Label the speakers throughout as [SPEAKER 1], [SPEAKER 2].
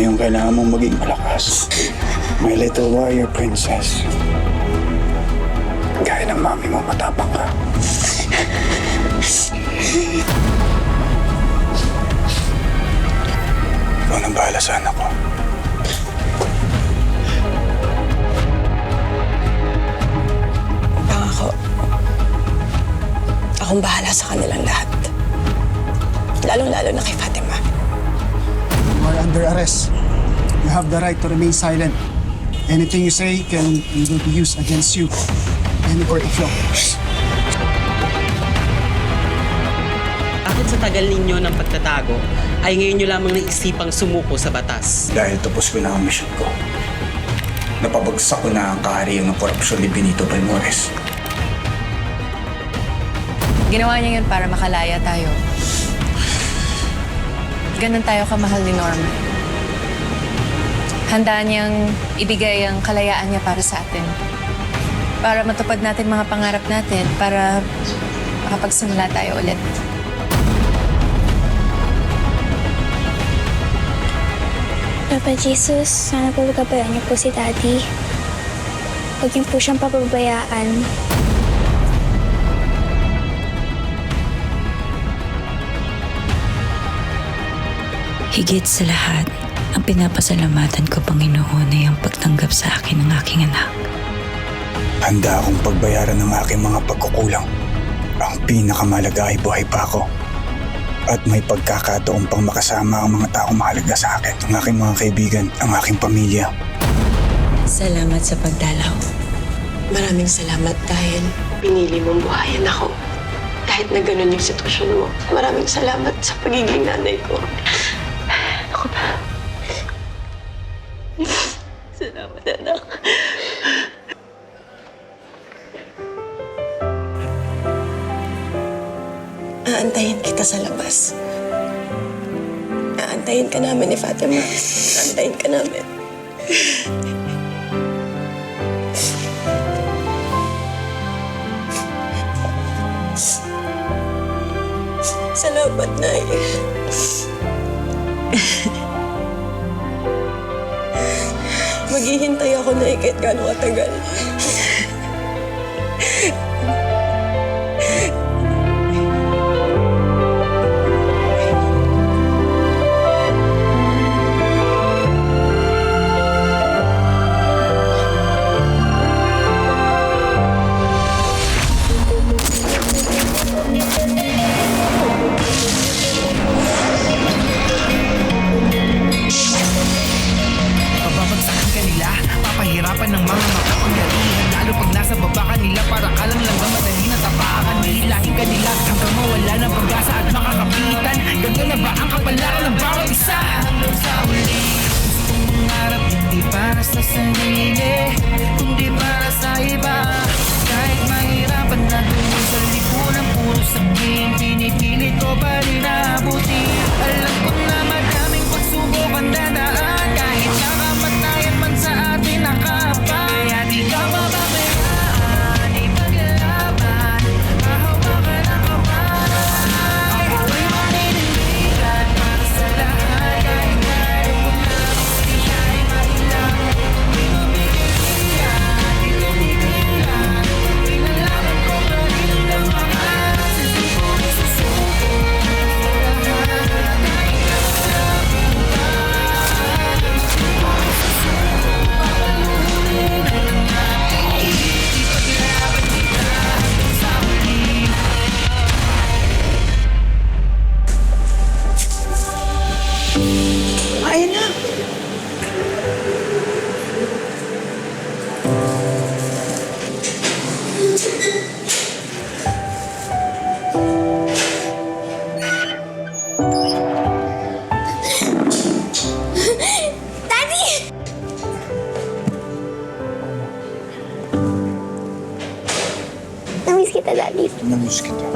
[SPEAKER 1] Ngayon kailangan mong maging malakas. My little warrior princess. Gaya ng mami mo, matapang ka. Ikaw nang bahala sa anak ko.
[SPEAKER 2] Pangako, akong bahala sa kanilang lahat. Lalong-lalo na kay Fatima.
[SPEAKER 3] You are under arrest. You have the right to remain silent. Anything you say will be used against you in the court of law.
[SPEAKER 4] Bakit sa tagal ninyo ng pagtatago, ay ngayon nyo lamang naisipang sumuko sa batas?
[SPEAKER 1] Dahil tapos ko na ang mission ko. Napabagsak ko na ang kaharian ng korupsyon ni Benito Balmores.
[SPEAKER 5] Ginawa niya yun para makalaya tayo. Ganun tayo kamahal ni Norman. Handa niyang ibigay ang kalayaan niya para sa atin. Para matupad natin mga pangarap natin, para makapagsimula tayo ulit.
[SPEAKER 6] Papa Jesus, sana po pagkabayan niyo po si Daddy. Huwag niyo po siyang papabayaan.
[SPEAKER 7] Higit sa lahat, ang pinapasalamatan ko, Panginoon, ay ang pagtanggap sa akin ng aking anak.
[SPEAKER 1] Handa akong pagbayaran ng aking mga pagkukulang. Ang pinakamalaga ay buhay pa ako. At may pagkakataon pang makasama ang mga taong mahalaga sa akin. Ang aking mga kaibigan, ang aking pamilya.
[SPEAKER 7] Salamat sa pagdalaw.
[SPEAKER 2] Maraming salamat dahil pinili mong buhayan ako. Kahit na ganun yung sitwasyon mo. Maraming salamat sa pagiging nanay ko. Ako ba? Salamat, anak. Aantayin kita sa labas. Aantayin ka namin ni Fatima. Aantayin ka namin. Salamat, Nay. Maghihintay ako na kahit gaano katagal.
[SPEAKER 8] Pababagsakan ka nila, papahirapan ng mga makapanggalihan. Lalo pag nasa baba ka nila, para ka lang madali na tapakan. Hihilahin ka nila hanggang mawala ng pag-asa at makakapitan. Ganto na ba ang kapalaran ng bawat isa? Hanggang sa huli, gustong mangarap, hindi para sa sarili, kundi para sa iba. Kahit mahirapan na doon sa lipunan, puro sabihin, pinipilit ko pa rin abuti. Alam ko na madaming pagsubok ang dadaan, kahit nakamatayan man sa atin nakapa. Kaya di ka mababayaan, ipaglaban, mahawakan ang kamay. Ako'y maninindigan para sa lahat, kahit meron ko na siya ay mailang. Di mabigilan, di tinigilan, pinalaban ko pa rin ang mga sisipon, susuko.
[SPEAKER 2] Ayun na.
[SPEAKER 6] Daddy! Namiss kita, Daddy.
[SPEAKER 1] Namiss kita.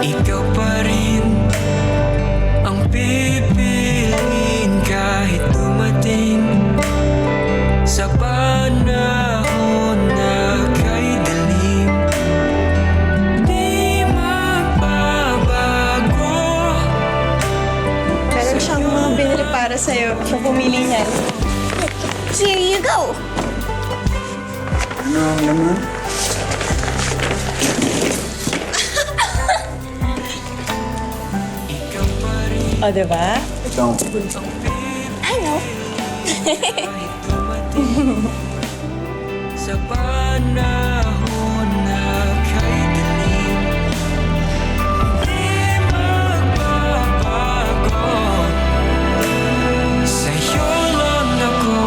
[SPEAKER 8] Ikaw pa rin ang pipiliin
[SPEAKER 5] para sa'yo. Siya pumili niyan.
[SPEAKER 6] Here you go.
[SPEAKER 1] Ano ang laman?
[SPEAKER 5] O, diba?
[SPEAKER 1] Ito ang
[SPEAKER 6] I know.
[SPEAKER 8] Sa panahon na kay dilim, di magbabago. Sa'yo lang ako.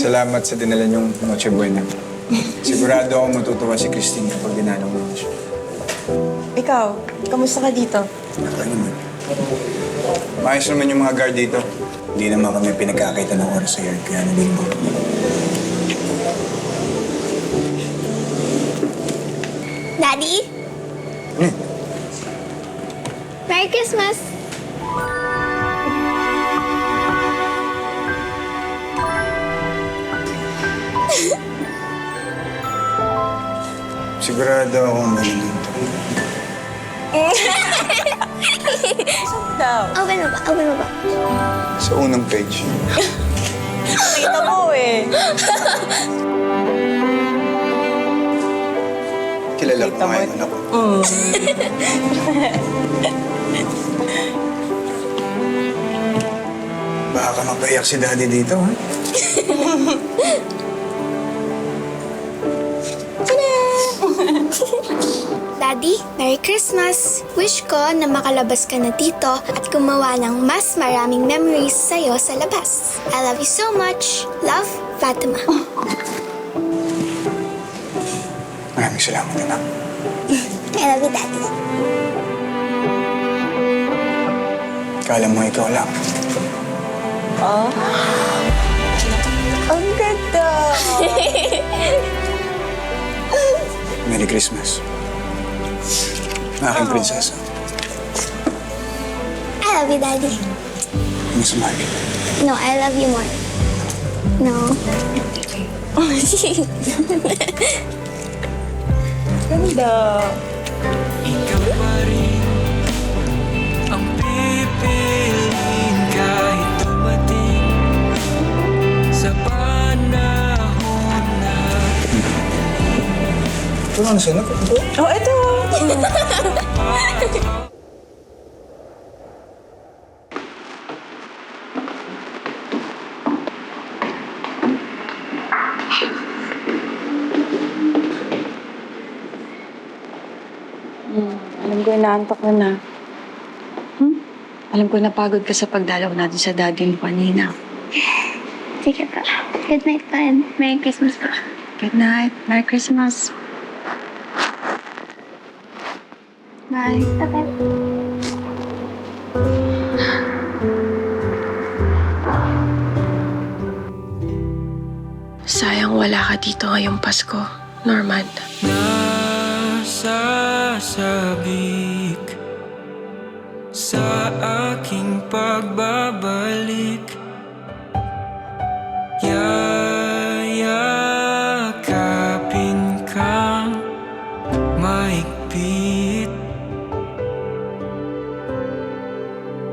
[SPEAKER 1] salamat sa dinala niyong Noche Buena. Sigurado ako matutuwa si Christine kapag dinalaw mo siya.
[SPEAKER 5] Ikaw, kamusta ka dito?
[SPEAKER 1] Ako naman. Maayos naman yung mga guard dito. Hindi naman kami pinagkakita ng oras sa yard, kaya nandito po.
[SPEAKER 6] Daddy?
[SPEAKER 1] Hmm.
[SPEAKER 6] Merry Christmas.
[SPEAKER 1] Sigurado akong magaling to.
[SPEAKER 5] Daw.
[SPEAKER 6] Open mo ba? Open mo ba?
[SPEAKER 1] Sa unang page.
[SPEAKER 5] Kita mo eh.
[SPEAKER 1] Kilala ko nga yung anak ko. Baka mapaiyak si Daddy dito, ha?
[SPEAKER 6] Daddy, Merry Christmas! Wish ko na makalabas ka na dito at gumawa ng mas maraming memories sa'yo sa labas. I love you so much. Love, Fatima.
[SPEAKER 1] Maraming salamat, anak.
[SPEAKER 6] I love you, Daddy.
[SPEAKER 1] Kala mo ikaw lang.
[SPEAKER 5] Ang ganda.
[SPEAKER 1] Merry Christmas. Aking prinsesa.
[SPEAKER 6] I love you, Daddy.
[SPEAKER 1] Mas mahal kita.
[SPEAKER 6] No, I love you more. No.
[SPEAKER 5] Ganda.
[SPEAKER 8] Ikaw pa rin ang pipiliin kahit dumating sa panahon na
[SPEAKER 1] Ito nga nasanap. Ito.
[SPEAKER 5] Oh, ito.
[SPEAKER 9] Alam ko inaantok ka na. Alam ko napagod ka sa pagdalaw natin sa daddy mo kanina.
[SPEAKER 6] Sige pa. Good night pa and Merry Christmas pa.
[SPEAKER 9] Good night. Merry Christmas.
[SPEAKER 6] Bye. Bye.
[SPEAKER 2] Sayang wala ka dito ngayong Pasko, Norman.
[SPEAKER 8] nasasabik sa aking pagbabalik. Yayakapin kang maigpit.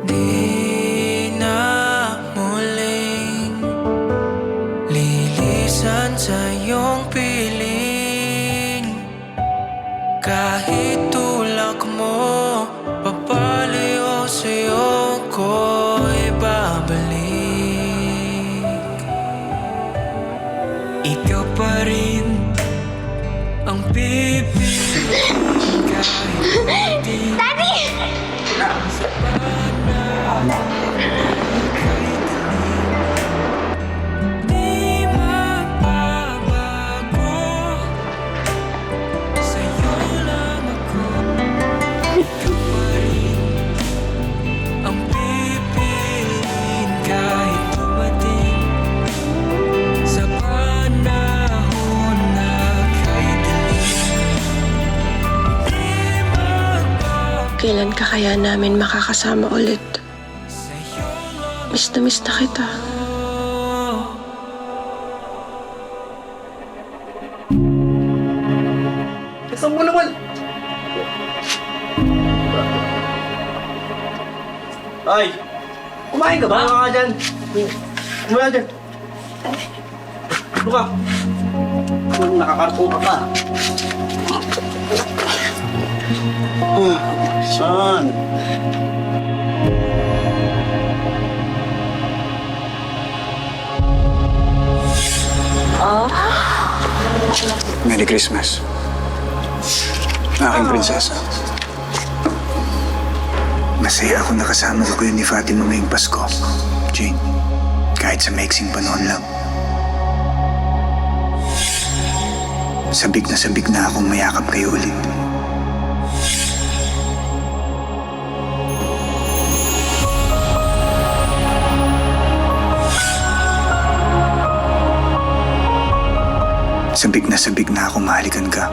[SPEAKER 8] Di na muling lilisan sa iyong piling. Kahit tulak mo, papalayo sa'yo ko'y babalik. Ikaw pa rin ang pipiliin kahit hindi.
[SPEAKER 6] Daddy!
[SPEAKER 8] Sa panahon kahit di magbabago. Sa'yo lang ako. Ikaw pa rin ang pipiliin kahit dumating sa panahon na kahit di magbabago.
[SPEAKER 2] Kailan ka kaya namin makakasama ulit? Miss na kita.
[SPEAKER 3] Isang mo naman!
[SPEAKER 10] Ay!
[SPEAKER 4] Kumain ka ba?
[SPEAKER 10] Ano ka dyan? Mula dyan. Ano ka? Nakakarpo ka pa. Son.
[SPEAKER 1] Merry Christmas. Aking prinsesa. Masaya ako nakasama ko yun ni Fatima ngayong Pasko, Jane. Kahit sa maiksing panahon lang. Sabik na akong mayakap kayo ulit. Sabik na akong mahalikan ka.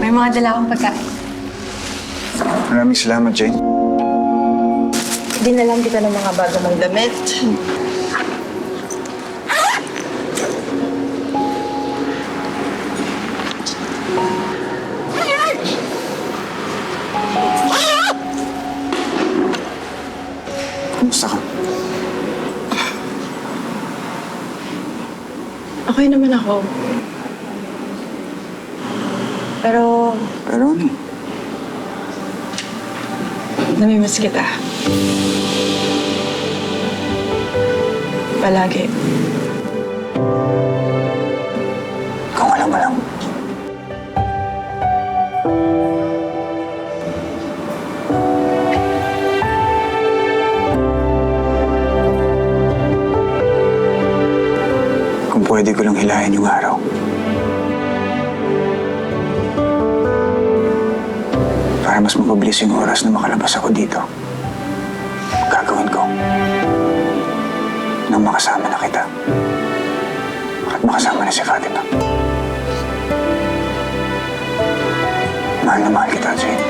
[SPEAKER 5] May mga dala akong pagkain.
[SPEAKER 1] Maraming salamat, Jane.
[SPEAKER 2] Dinalan kita ng mga bago mong damit.
[SPEAKER 1] Kumusta ka?
[SPEAKER 2] Okay naman ako. Pero
[SPEAKER 1] Pero ano?
[SPEAKER 2] namimiss kita. Palagi.
[SPEAKER 1] Kung alam mo lang. Kung pwede ko lang hilahin yung araw. Para mas mapabilis yung oras na makalabas ako dito. Gagawin ko. Nang makasama na kita. At makasama na si Fatima. Mahal na mahal kita, Jane.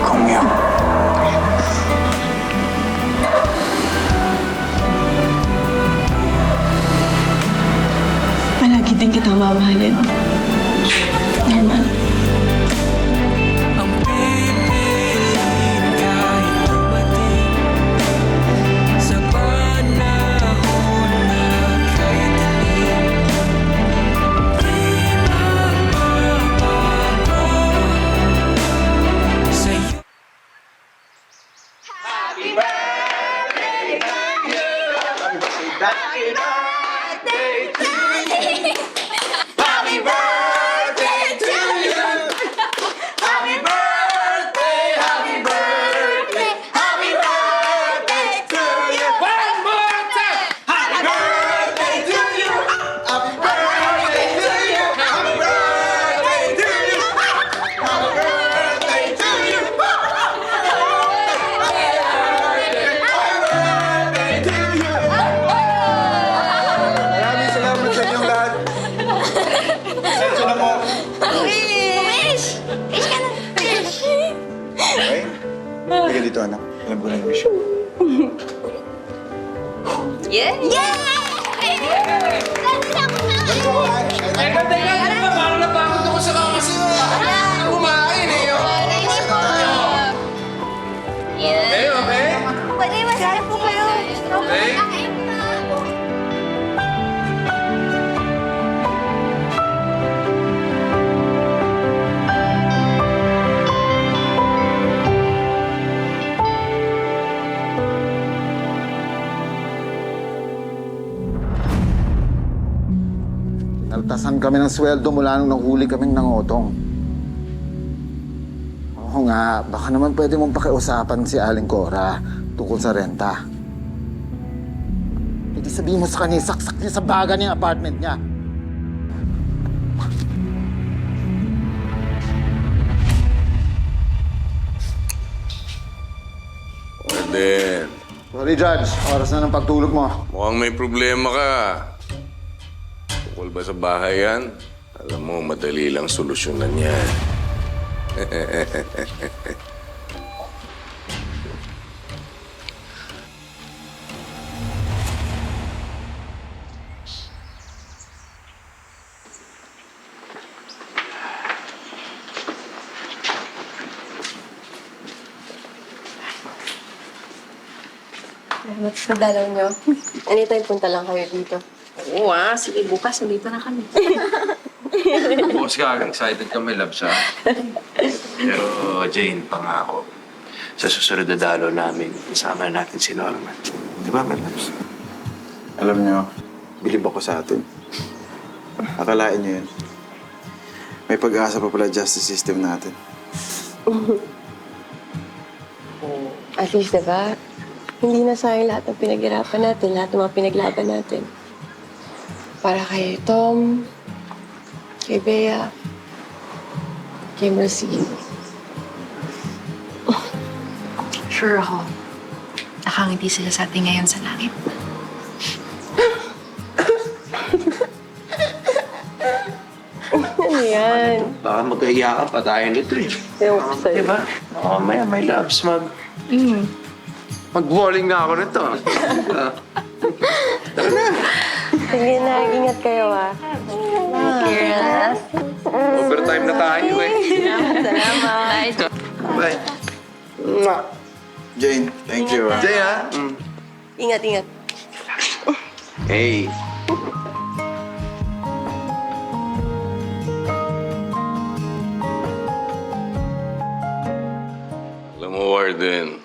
[SPEAKER 1] Kung yan.
[SPEAKER 2] Palagi din kita mamahalin. Norman.
[SPEAKER 8] Ang pipiliin kahit dumating sa panahon na kay dilim. Di magbabago sa'yo.
[SPEAKER 1] Maraming salamat sa inyong lahat. Sensya na po.
[SPEAKER 6] Wish! Wish ka na! Wish!
[SPEAKER 1] Okay? Halika dito, anak. Alam ko na yung wish.
[SPEAKER 6] Yeah! Dati na ako na!
[SPEAKER 8] Teka, parang napakot ako sa kasi kumain eh. Okay, okay?
[SPEAKER 6] Pwede masarap po kayo.
[SPEAKER 8] Okay.
[SPEAKER 6] Kakain na.
[SPEAKER 11] Naltasan kami ng sweldo mula nung nahuli kaming nangotong. Oo nga, baka naman pwede mong pakiusapan si Aling Cora tungkol sa renta. Hindi sabihin mo sa kanya, saksak niya sa baga ng apartment niya.
[SPEAKER 12] Warden,
[SPEAKER 11] Sorry, Judge. Oras na ng pagtulog mo.
[SPEAKER 12] mukhang may problema ka. Tukol ba sa bahay yan? Alam mo, madali lang solusyonan yan.
[SPEAKER 2] Salamat sa dalaw niyo. Anytime punta lang kayo dito.
[SPEAKER 5] Oo sige bukas nandito na kami.
[SPEAKER 13] Boss ka, excited kami, Labs, ha? Pero, Jane, pangako, sa susunod na dalo namin, isama natin si Norman. Di ba, Labs?
[SPEAKER 14] Alam niyo, bilib ako sa atin. Akalain niyo yun. May pag-asa pa pala justice system natin.
[SPEAKER 2] At least, diba? Hindi na sayang lahat ng pinaghirapan natin, lahat ng mga pinaglaban natin. Para kay Tom, kay Bea, kay Mercy.
[SPEAKER 5] Sure ako. Nakangiti sila sa atin ngayon sa langit.
[SPEAKER 2] Ano yan?
[SPEAKER 13] Baka mag-iyakan pa tayo nito, eh.
[SPEAKER 2] Ewan ko sa'yo.
[SPEAKER 13] Diba? Maya, may Labs, mag-bowling na ako nito. Tara na.
[SPEAKER 2] Sige na, ingat kayo, ha?
[SPEAKER 5] Cheers!
[SPEAKER 13] Overtime na tayo, eh.
[SPEAKER 5] Salamat!
[SPEAKER 13] Bye.
[SPEAKER 14] Jane, thank you.
[SPEAKER 13] Jane, ha?
[SPEAKER 2] Ingat, ingat.
[SPEAKER 13] Hey.
[SPEAKER 12] Alam mo, Warden,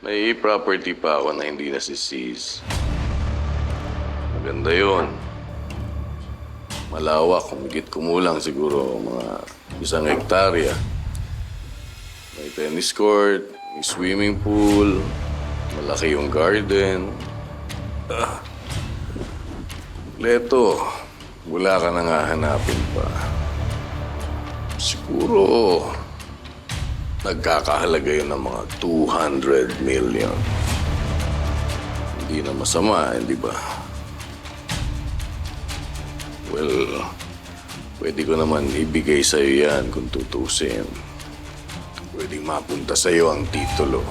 [SPEAKER 12] may property pa ako na hindi nasiseize. Maganda yun. Malawak, humigit kumulang siguro mga 1 hektarya. May tennis court, may swimming pool, malaki yung garden. Leto, wala ka nang hahanapin pa. Siguro, nagkakahalaga yun ng mga 200 million. Hindi na masama, hindi ba? Well, pwede ko naman ibigay sa'yo yan kung tutusin. Pwedeng mapunta sa'yo ang titulo.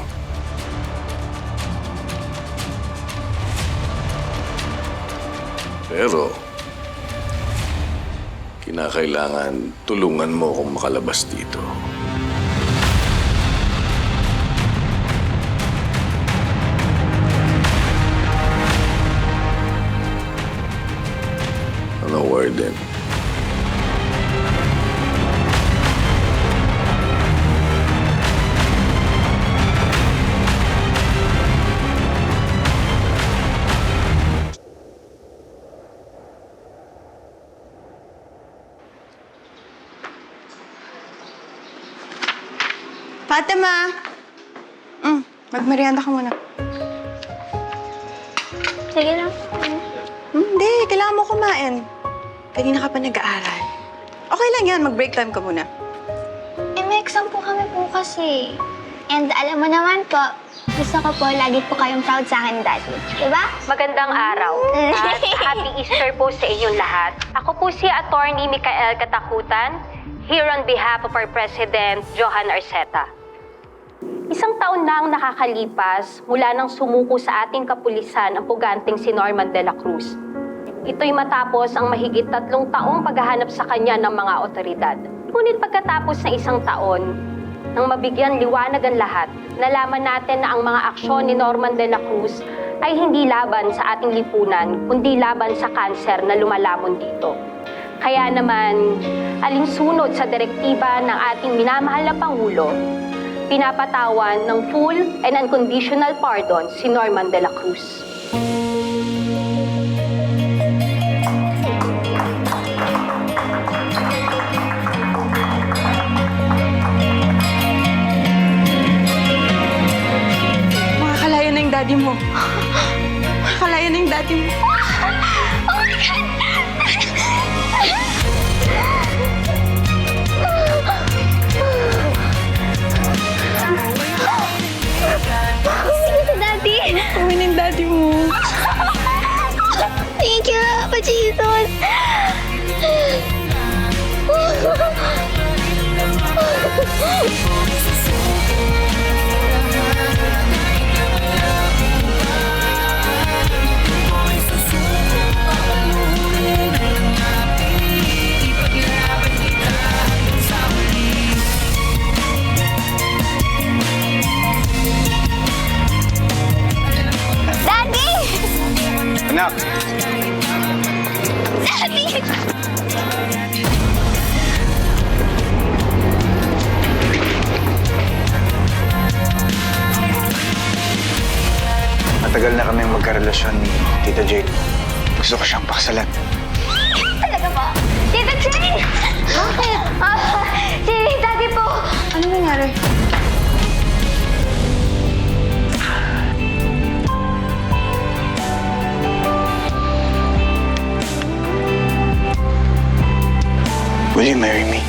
[SPEAKER 12] Pero, kinakailangan tulungan mo kung makalabas dito. Ano, Warden?
[SPEAKER 9] Fatima! Magmerienda ka muna.
[SPEAKER 6] Sige lang.
[SPEAKER 9] Hindi, kailangan mo kumain. Kanina ka pa nag-aaral. Okay lang yan, mag-break time ka muna.
[SPEAKER 6] May exam po kami bukas eh. And alam mo naman po, gusto ko po lagi po kayong proud sa akin, Daddy. Diba?
[SPEAKER 15] Magandang araw at Happy Easter po sa inyong lahat. Ako po si Attorney Micael Katakutan, here on behalf of our President, Johan Arceta. Isang taon na ang nakakalipas mula nang sumuko sa ating kapulisan ang puganteng si Norman de la Cruz. Ito'y matapos ang mahigit 3 taong paghahanap sa kanya ng mga otoridad. Ngunit pagkatapos ng 1 taon, nang mabigyan liwanag ang lahat, nalaman natin na ang mga aksyon ni Norman de la Cruz ay hindi laban sa ating lipunan, kundi laban sa kanser na lumalamon dito. Kaya naman, alinsunod sa direktiba ng ating minamahal na Pangulo, pinapatawan ng full and unconditional pardon si Norman de la Cruz.
[SPEAKER 9] Makakalayo na yung daddy mo.
[SPEAKER 6] daddy mo. Oh my God! Sige si daddy.
[SPEAKER 2] Uwi ng daddy mo.
[SPEAKER 6] Thank you, Papa Jesus. Daddy!
[SPEAKER 1] Anak!
[SPEAKER 6] Daddy!
[SPEAKER 1] Matagal na kami magkarelasyon ni Tita Jane. Gusto ko siyang pakasalan.
[SPEAKER 6] Talaga ba? Tita Jane! Bakit? Si Daddy po.
[SPEAKER 9] Ano nangyari?
[SPEAKER 1] Will you marry me?